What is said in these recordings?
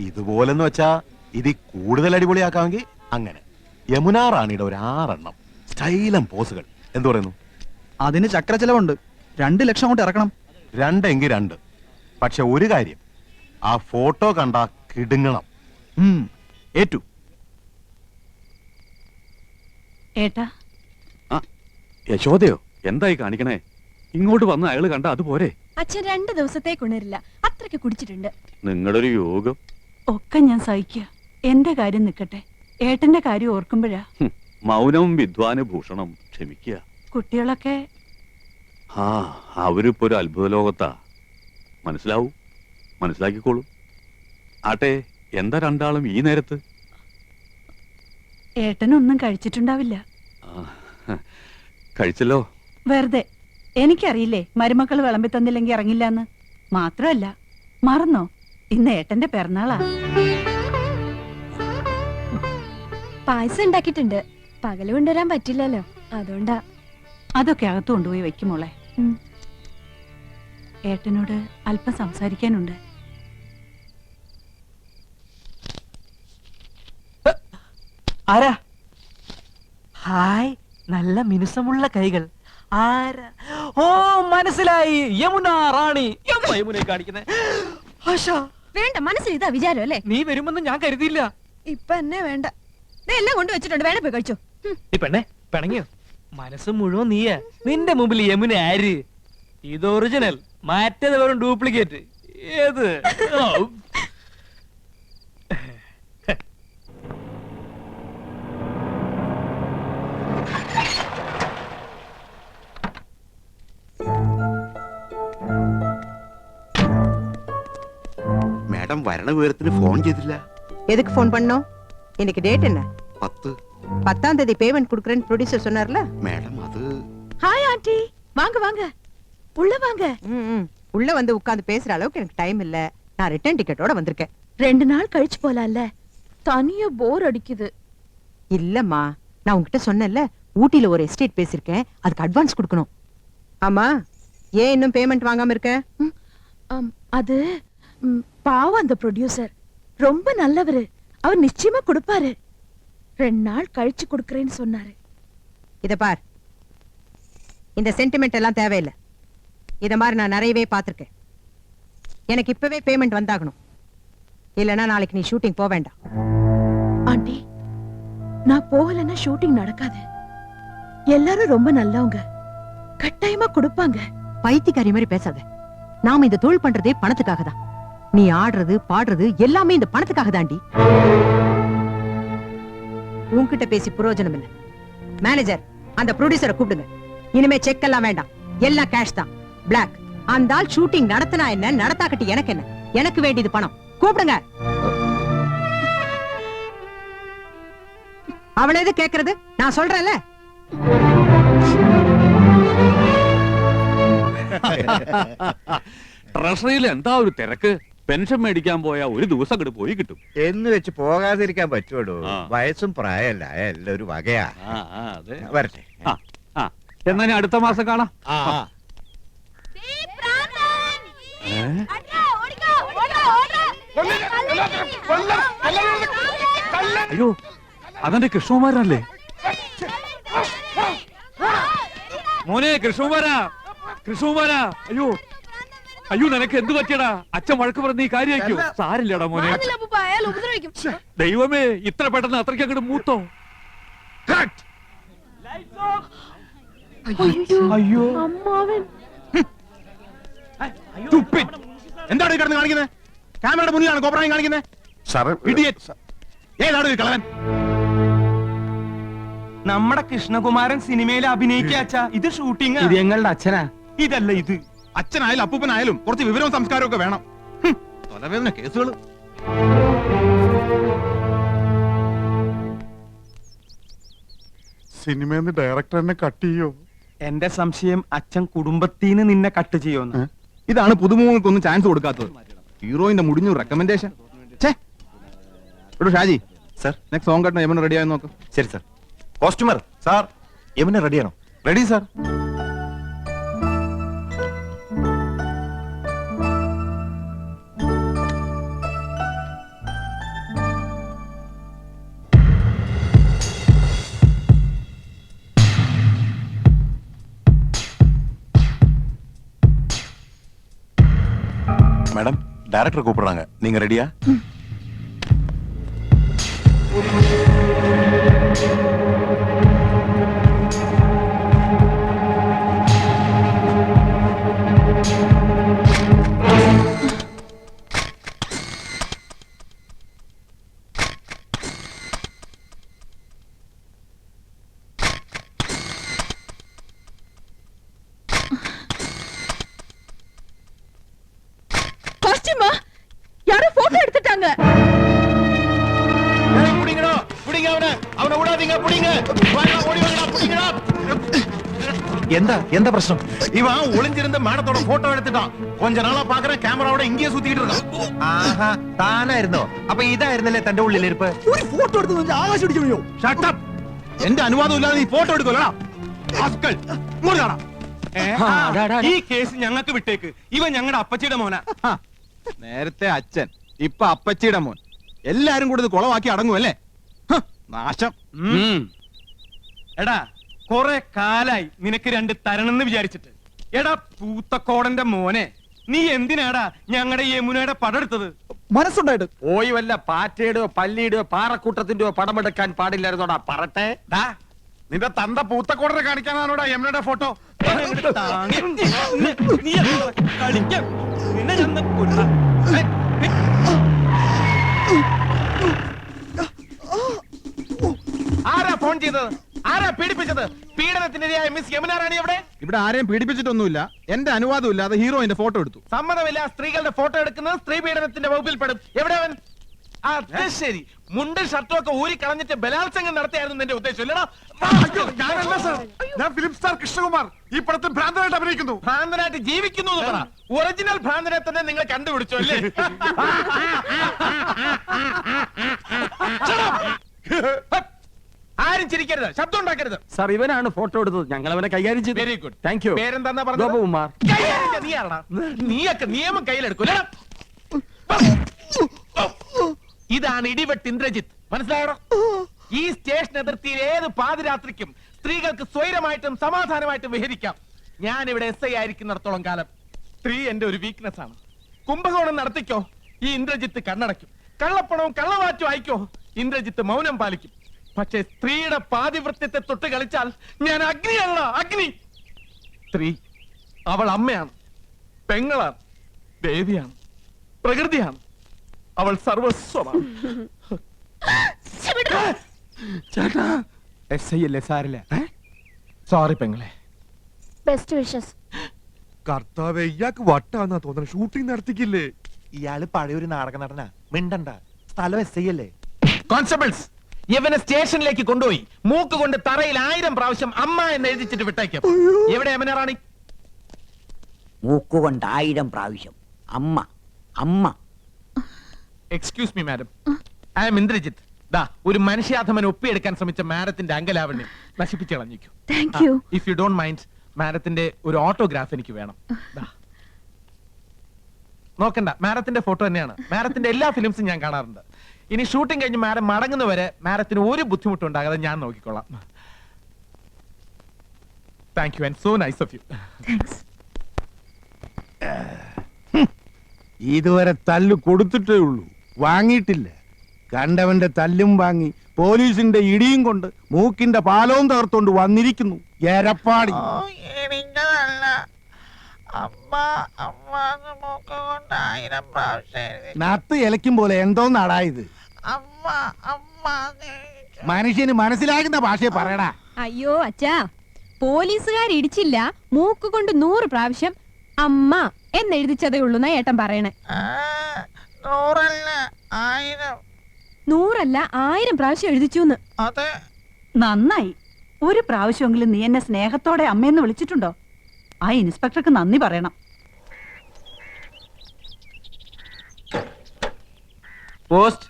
ഇതുപോലെന്ന് വെച്ചാ ഇത് കൂടുതൽ അടിപൊളിയാക്കാമെങ്കിൽ അങ്ങനെ യമുനാ റാണിയുടെ ഒരു 6 എണ്ണം സ്റ്റൈലം പോസുകൾ എന്തു പറയുന്നു? അതിന് ചക്ര ചെലവുണ്ട്. 2 ലക്ഷം കൊണ്ട് ഇറക്കണം. 2 എങ്കിൽ 2. പക്ഷെ ഒരു കാര്യം, ആ ഫോട്ടോ കണ്ട കിടുങ്ങണം. ഏറ്റു. ഏട്ടാ യശോദയോ എന്തായി കാണിക്കണേ? ഇങ്ങോട്ട് വന്ന് അയാള് കണ്ട അതുപോരെ? അച്ഛൻ 2 ദിവസത്തേക്ക് ഉണരില്ല, അത്രയ്ക്ക് കുടിച്ചിട്ടുണ്ട്. നിങ്ങളുടെ ഒരു യോഗം. ഒക്കെ ഞാൻ സഹിക്കുക. എന്റെ കാര്യം നിക്കട്ടെ, ഏട്ടന്റെ കാര്യം ഓർക്കുമ്പോഴാ. മൗനം വിദ്വാന് ഭൂഷണം. ക്ഷമിക്കുക. കുട്ടികളൊക്കെ അവരിപ്പോ ഒരു അത്ഭുത ലോകത്താ. മനസ്സിലാക്കിക്കോളൂ. ആട്ടെ, എന്താ രണ്ടാളും ഈ നേരത്ത്? ഏട്ടനൊന്നും കഴിച്ചിട്ടുണ്ടാവില്ല. കഴിച്ചല്ലോ. വെറുതെ. എനിക്കറിയില്ലേ മരുമക്കൾ വിളമ്പി തന്നില്ലെങ്കിൽ ഇറങ്ങില്ലാന്ന്. മാത്രമല്ല, മറന്നോ, ഇന്ന് ഏട്ടന്റെ പിറന്നാളാ. പായസം ഉണ്ടാക്കിയിട്ടുണ്ട്. പകല് കൊണ്ടുവരാൻ പറ്റില്ലല്ലോ, അതുകൊണ്ടാ. അതൊക്കെ അകത്ത് കൊണ്ടുപോയി വെക്കുമോളെ. ഏട്ടനോട് അല്പം സംസാരിക്കാനുണ്ട്. ആരാ? ഹായ്, നല്ല മിനുസമുള്ള കൈകൾ. ആരാ? ഓ, മനസ്സിലായി, യമുനാ റാണി. യമുനെ കാണിക്കുന്നേ. വേണ്ട, മനസ്സിൽ ഇതാ വിചാരം അല്ലേ? നീ വരുമെന്ന് ഞാൻ കരുതിയില്ല. ഇപ്പൊ എന്നെ വേണ്ട. എല്ലാം കൊണ്ട് വെച്ചിട്ടുണ്ട്, വേണേ പോയി കഴിച്ചോ. ഈ പെണ്ണെ പിണങ്ങിയോ? മനസ്സ് മുഴുവൻ നീയാ. നിന്റെ മുമ്പിൽ യമുന ആര്? ഇത് ഒറിജിനൽ, മറ്റേത് വെറും ഡ്യൂപ്ലിക്കേറ്റ്. ഏത്? மேடம் வரண விவரത്തിന് ഫോൺ ചെയ്തില്ല. எதுக்கு ஃபோன் பண்ணோம்? இன்னைக்கு டேட் என்ன? 10. 10ஆம் தேதி பேமெண்ட் குடுக்குறேன்னு ப்ரொடியூசர் சொன்னார்ல. மேடம் அது. ஹாய் ஆண்டி, வாங்க வாங்க, உள்ள வாங்க. உள்ள வந்து உட்கார்ந்து பேசுற அளவுக்கு எனக்கு டைம் இல்ல. நான் ரிட்டர்ன் டிக்கெட்டோட வந்திருக்கேன். 2 நாள் கழிச்சு போலாம்ல, தனியா போர் அடிக்குது. இல்லம்மா, நான் உன்கிட்ட சொன்னேன்ல, ஊட்டில ஒரு எஸ்டேட் பேசிருக்கேன், அதுக்கு அட்வான்ஸ் கொடுக்கணும். ஆமா, ஏன் இன்னும் பேமெண்ட் வாங்காம இருக்க? அது பாவம் அந்த ப்ரொடியூசர் ரொம்ப நல்லவரு. அவர் நிச்சயமா கொடுப்பாரு. 2 நாள் கழிச்சு கொடுக்கறேன்னு சொன்னாரு. இத பார், இந்த சென்டிமெண்ட் எல்லாம் தேவையில்லை. இத மாதிரி நான் நிறையவே பார்த்திருக்கேன். எனக்கு இப்பவே பேமெண்ட் வந்தாகணும், இல்லனா நாளைக்கு நீ ஷூட்டிங் போக வேண்டாம். ஆண்டி, நான் போகலன்னா ஷூட்டிங் நடக்காது. எல்லாரும் ரொம்ப நல்லவங்க, கட்டாயமா கொடுப்பாங்க. பைத்தியக்காரி மாதிரி பேசாத. நாம இந்த தொழில் பண்றதே பணத்துக்காக தான். நீ ஆடுறது பாடுறது எல்லாமே இந்த பணத்துக்காக தாண்டி. உன்கிட்ட பேசி பிரயோஜனம் இல்ல. மேனேஜர், அந்த ப்ரொடியூசரை கூப்பிடுங்க. இனிமே செக் எல்லாம் வேண்டாம், எல்லாம் கேஷ் தான், பிளாக். அந்த ஆள் ஷூட்டிங் நடத்தினா என்ன, நடத்தாக்கட்டி எனக்கு என்ன? எனக்கு வேண்டியது பணம். கூப்பிடுங்க. அவளை எது கேக்குறது? நான் சொல்றேன்ல. ട്രഷറിയിൽ എന്താ ഒരു തിരക്ക്. പെൻഷൻ മേടിക്കാൻ പോയാ ഒരു ദിവസം അങ്ങോട്ട് പോയി കിട്ടും എന്ന് വെച്ച് പോകാതിരിക്കാൻ പറ്റുമോ? വയസ്സും പ്രായമല്ല, എല്ലാം ഒരു വകയാ. വരട്ടെ. എന്നാ ഞാൻ അടുത്ത മാസം കാണാം. അയ്യോ, അതെന്റെ കൃഷ്ണകുമാരനല്ലേ? മോനെ കൃഷ്ണകുമാരാ, കൃഷ്ണകുമാരാ. അയ്യോ അയ്യോ, നിനക്ക് എന്ത് പറ്റിയടാ? അച്ഛൻ വഴക്ക് പറഞ്ഞ ഈ കാര്യമാക്കോ? സാരില്ലടാ മോനെ. ദൈവമേ, ഇത്ര പെട്ടെന്ന് അത്രയ്ക്ക് അങ്ങോട്ട് മൂത്തോ? അയ്യോ, എന്താണ് ഈ കിടന്ന് കാണിക്കുന്നത്? ക്യാമറയുടെ മുന്നിലാണ് കോപ്രായം കാണിക്കുന്നത്. ഏതാണ് കളവൻ? നമ്മുടെ കൃഷ്ണകുമാരൻ സിനിമയിൽ അഭിനയിക്കാച്ചാ. ഇത് ഷൂട്ടിംഗ്. ഇത് ഞങ്ങളുടെ അച്ഛനാ. ഇതല്ല ഇത്. അച്ഛനായാലും അപ്പൂപ്പനായാലും കുറച്ച് വിവരവും സംസ്കാരവും ഒക്കെ വേണം. തലവേദന കേസുകൾ. സിനിമന്ന് ഡയറക്ടർ എന്നെ കട്ട് ചെയ്യോ? എന്റെ സംശയം അച്ഛൻ കുടുംബത്തിന് നിന്നെ കട്ട് ചെയ്യുമെന്ന്. ഇതാണ് പുതുമുഖങ്ങൾക്കൊന്നും ചാൻസ് കൊടുക്കാത്തത്. ഹീറോയിന്റെ മുടിഞ്ഞു റെക്കമെൻഡേഷൻ. ഷാജി സർ, നെക്സ്റ്റ് സോങ് കട്ടിന് യമുന റെഡി ആയി നോക്ക്. ശരി സർ. കോസ്റ്റ്യൂമർ സാർ, യമുന റെഡിയാണോ? Ready sir. மேடம் டைரக்டர் கூப்பிடுறாங்க, நீங்க ரெடியா? காஸ்டியூமா யாரோ போட்டோ எடுத்துட்டாங்க. എന്താ പ്രശ്നം? இவன் ஒளிஞ்சிருந்த மேடத்தோட போட்டோ எடுத்துட்டான். கொஞ்ச நாளா பாக்குறேன் கேமராவோட இங்கேயே சுத்திட்டு இருக்கான். ആഹാ, താനായിരുന്നോ? അപ്പൊ ഇതായിരുന്നല്ലേ തന്റെ ഉള്ളിലിരിപ്പ്? ഒരു ഫോട്ടോ എടുത്ത് ആകാശം അടിക്കണോ? Shut up! എന്റെ അനുവാദം ഇല്ലാതെ നീ ഫോട്ടോ എടുക്കോലടാ. ആസ്കൽ ഇങ്ങോട്ട് കാണാ. ഈ കേസ് ഞങ്ങൾക്ക് വിട്ടേക്ക്. ഇവൻ ഞങ്ങളുടെ അപ്പച്ചിയുടെ മോനാ. നേരത്തെ അച്ഛൻ, ഇപ്പൊ അപ്പച്ചിയുടെ മോൻ. എല്ലാരും കൂടി ഇത് കുളവാക്കി അടങ്ങുമല്ലേ? നാശം. എടാ കൊറേ കാലായി നിനക്ക് രണ്ട് തരണെന്ന് വിചാരിച്ചിട്ട്. എടാ പൂത്തക്കോടന്റെ മോനെ, നീ എന്തിനാടാ ഞങ്ങളുടെ യമുനയുടെ പടം എടുത്തത്? മനസ്സുണ്ടായിട്ട് പോയി വല്ല പാറ്റയുടെയോ പല്ലിയുടെയോ പാറക്കൂട്ടത്തിന്റെയോ പടമെടുക്കാൻ പാടില്ലായിരുന്നോടാ പറട്ടെ. നിന്റെ തന്ത പൂത്തക്കോടനെ കാണിക്കാനാണോടാ യമുനയുടെ ഫോട്ടോ? നീ കളിക്കാം. നിന്നെ ഞാൻ കൊല്ലാം. ആരാ ഫോൺ ചെയ്തത്? ആരാ പീഡിപ്പിച്ചത്? പീഡനത്തിനിരയായ മിസ് യമുന റാണി എവിടെ? ഇവിടെ ആരെയും പീഡിപ്പിച്ചിട്ടൊന്നുമില്ല. എന്റെ അനുവാദം ഇല്ലാതെ ഹീറോയിന്റെ ഫോട്ടോ എടുത്തു. സമ്മതമില്ല. സ്ത്രീകളുടെ ഫോട്ടോ എടുക്കുന്നത് സ്ത്രീ പീഡനത്തിന്റെ വകുപ്പിൽ പെടും. എവിടെ അവൻ? അത് ശരി, മുണ്ടും ഷർട്ടും ഒക്കെ ഊരി കളഞ്ഞിട്ട് ബലാത്സംഗം നടത്തിയായിരുന്നു എന്റെ ഉദ്ദേശം, ഇല്ലടാ? ഞാനല്ല സർ, ഞാൻ ഫിലിം സ്റ്റാർ കൃഷ്ണകുമാർ. ഈ പടത്തിൽ ഭ്രാന്തനായിട്ട് അഭിനയിക്കുന്നു. ഭ്രാന്തനായിട്ട് ജീവിക്കുന്നു എന്ന് പറ. ഒറിജിനൽ ഭ്രാന്തനെ തന്നെ നിങ്ങൾ കണ്ടുപിടിച്ചു അല്ലേ? ആരും ചിരിക്കരുത്, ശബ്ദം ഉണ്ടാക്കരുത്. സാർ ഇവനാണ് ഫോട്ടോ എടുത്തത്. ഞങ്ങൾ അവനെ കൈകാര്യം ചെയ്തു. Very good. Thank you. പേരെന്താ പറഞ്ഞത്? ഗോപകുമാർ. നീയാണോ? നീയൊക്കെ നിയമം കയ്യിലെടുക്കൂല. ഇതാണ് ഇടിവെട്ട് ഇന്ദ്രജിത്ത്, മനസ്സിലായോ? ഈ സ്റ്റേഷൻ അതിർത്തിയിൽ ഏത് പാതിരാത്രിക്കും സ്ത്രീകൾക്ക് സ്വൈരമായിട്ടും സമാധാനമായിട്ടും വിഹരിക്കാം. ഞാൻ ഇവിടെ SI ആയിരിക്കുന്നിടത്തോളം കാലം സ്ത്രീ എന്റെ ഒരു വീക്ക്നെസ് ആണ്. കുംഭകോണം നടത്തിക്കോ, ഈ ഇന്ദ്രജിത്ത് കണ്ണടയ്ക്കും. കള്ളപ്പണവും കള്ളവാറ്റും ആയിക്കോ, ഇന്ദ്രജിത്ത് മൗനം പാലിക്കും. പക്ഷേ സ്ത്രീയുടെ പാതിവൃത്യത്തെ തൊട്ട് കളിച്ചാൽ ഞാൻ അഗ്നിയല്ല, അഗ്നി. സ്ത്രീ അവൾ അമ്മയാണ്, പെങ്ങളാണ്, ദേവിയാണ്, പ്രകൃതിയാണ്. അവൾ സർവസ്വമാണ്. ചേട്ടാ SI അല്ലേ? സാരില്ല. സോറി പെങ്ങളെ. Best wishes. കർത്താവേ, ഇയാൾക്ക് വട്ടാന്നാ തോന്നുന്നു. ഷൂട്ടിംഗ് നടത്തിക്കില്ലേ? ഇയാള് പഴയൊരു നാടക നടനാ. മിണ്ടണ്ട, സ്ഥലം SI അല്ലേ? കോൺസ്റ്റബിൾസ്, ഇവനെ സ്റ്റേഷനിലേക്ക് കൊണ്ടുപോയി മൂക്ക് കൊണ്ട് തറയിൽ 1000 പ്രാവശ്യം അമ്മ എന്ന് എഴുതിച്ചിട്ട് വിട്ടേക്കും. എവിടെ യമുന റാണി? മൂക്കുകൊണ്ട് 1000 പ്രാവശ്യം അമ്മ അമ്മ. Excuse me madam, I am Indrajith. ദാ ഒരു മനുഷ്യാധമൻ ഒപ്പിയെടുക്കാൻ ശ്രമിച്ച മാഡത്തിന്റെ അങ്കലാവണ്യം നശിപ്പിച്ചു കളഞ്ഞിരിക്കും. Thank you. If you don't mind, മാഡത്തിന്റെ ഒരു ഓട്ടോഗ്രാഫ് എനിക്ക് വേണം. ദാ. നോക്കണ്ട, മാഡത്തിന്റെ ഫോട്ടോ തന്നെയാണ്. മാഡത്തിന്റെ എല്ലാ ഫിലിംസും ഞാൻ കാണാറുണ്ട്. ഇനി ഷൂട്ടിംഗ് കഴിഞ്ഞ് മാഡം മടങ്ങുന്നവരെ മാഡത്തിന് ഒരു ബുദ്ധിമുട്ടും ഉണ്ടാകാതെ ഞാൻ നോക്കിക്കൊള്ളാം. Thank you and so nice of you. Thanks. ഇതുവരെ തല്ല് കൊടുത്തിട്ടേ ഉള്ളൂ, വാങ്ങിയിട്ടില്ല. കണ്ടവന്റെ തല്ലും വാങ്ങി പോലീസിന്റെ ഇടിയും കൊണ്ട് മൂക്കിന്റെ പാലവും തകർത്തോണ്ട് വന്നിരിക്കുന്നു എരപ്പാടി. നത്ത് ഇലക്കും പോലെ എന്തോന്നാടാ ഇത്? മനുഷ്യന് മനസ്സിലാകുന്ന ഭാഷയെ പറയടാ. അയ്യോ അച്ഛാ, പോലീസുകാർ ഇടിച്ചില്ല, മൂക്ക് കൊണ്ട് 100 പ്രാവശ്യം അമ്മ എന്നെഴുതിച്ചതേ ഉള്ളൂ എന്നാ ഏട്ടൻ പറയണേ. 100 അല്ല 1000 പ്രാവശ്യം എഴുതിച്ചു. നന്നായി. ഒരു പ്രാവശ്യമെങ്കിലും നീ എന്നെ സ്നേഹത്തോടെ അമ്മയെന്ന് വിളിച്ചിട്ടുണ്ടോ? ആ ഇൻസ്പെക്ടർക്ക് നന്ദി പറയണം. പോസ്റ്റ്.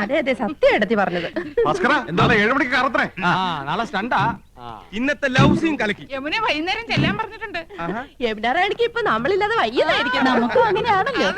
അതെ അതെ അതെ സത്യം എടുത്തി പറഞ്ഞത്. ഭാസ്കര എന്താ 7 മണിക്ക് കറത്രേ? നാളെ സ്റ്റണ്ടാ. ഇന്നത്തെ ലവ് സീൻ കലക്കി. യമുനെ വൈകുന്നേരം ചെല്ലാൻ പറഞ്ഞിട്ടുണ്ട്. യമുന റാണിക്ക് ഇപ്പൊ നമ്മളില്ലാതെ വയ്യതായിരിക്കും. നമുക്കും അങ്ങനെയാണല്ലോ.